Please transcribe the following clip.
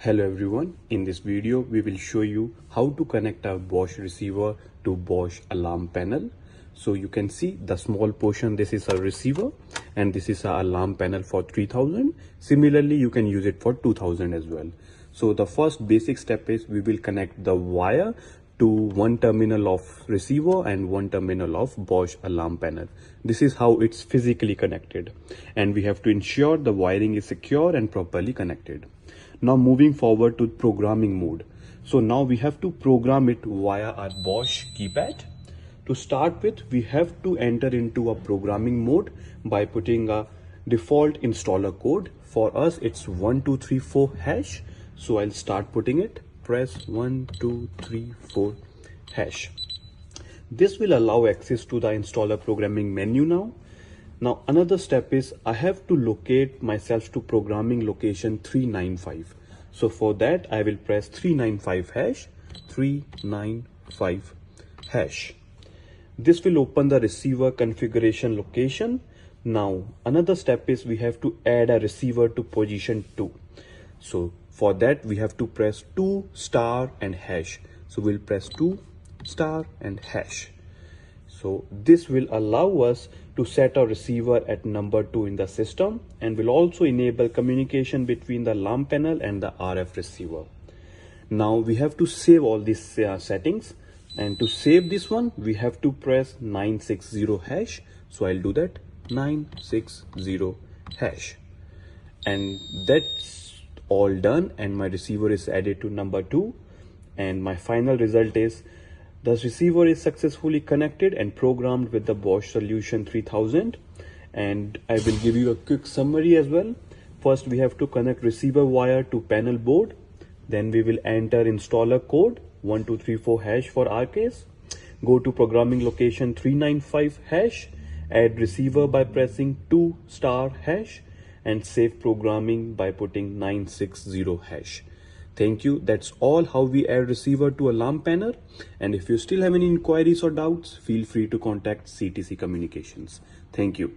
Hello everyone, in this video we will show you how to connect a Bosch receiver to Bosch alarm panel. So you can see the small portion, this is a receiver and this is a alarm panel for 3000. Similarly you can use it for 2000 as well. So the first basic step is we will connect the wire to one terminal of receiver and one terminal of Bosch alarm panel. This is how it's physically connected, and we have to ensure the wiring is secure and properly connected. Now moving forward to programming mode. So now we have to program it via our Bosch keypad. To start with, we have to enter into a programming mode by putting a default installer code. For us it's 1234 hash. So I'll start putting it. Press 1234 hash. This will allow access to the installer programming menu now. Now another step is I have to locate myself to programming location 395. So for that I will press 395 hash, 395 hash. This will open the receiver configuration location. Now another step is we have to add a receiver to position 2. So for that we have to press 2 star and hash. So we'll press 2 star and hash. So this will allow us to set our receiver at number 2 in the system, and will also enable communication between the alarm panel and the RF receiver. Now we have to save all these settings, and to save this one we have to press 960 hash. So I'll do that, 960 hash, and that's all done, and my receiver is added to number 2, and my final result is the receiver is successfully connected and programmed with the Bosch Solution 3000. And I will give you a quick summary as well. First we have to connect receiver wire to panel board. Then we will enter installer code 1234 hash for our case. Go to programming location 395 hash. Add receiver by pressing 2 star hash, and save programming by putting 960 hash. Thank you. That's all how we add receiver to alarm panel. And if you still have any inquiries or doubts, feel free to contact CTC Communications. Thank you.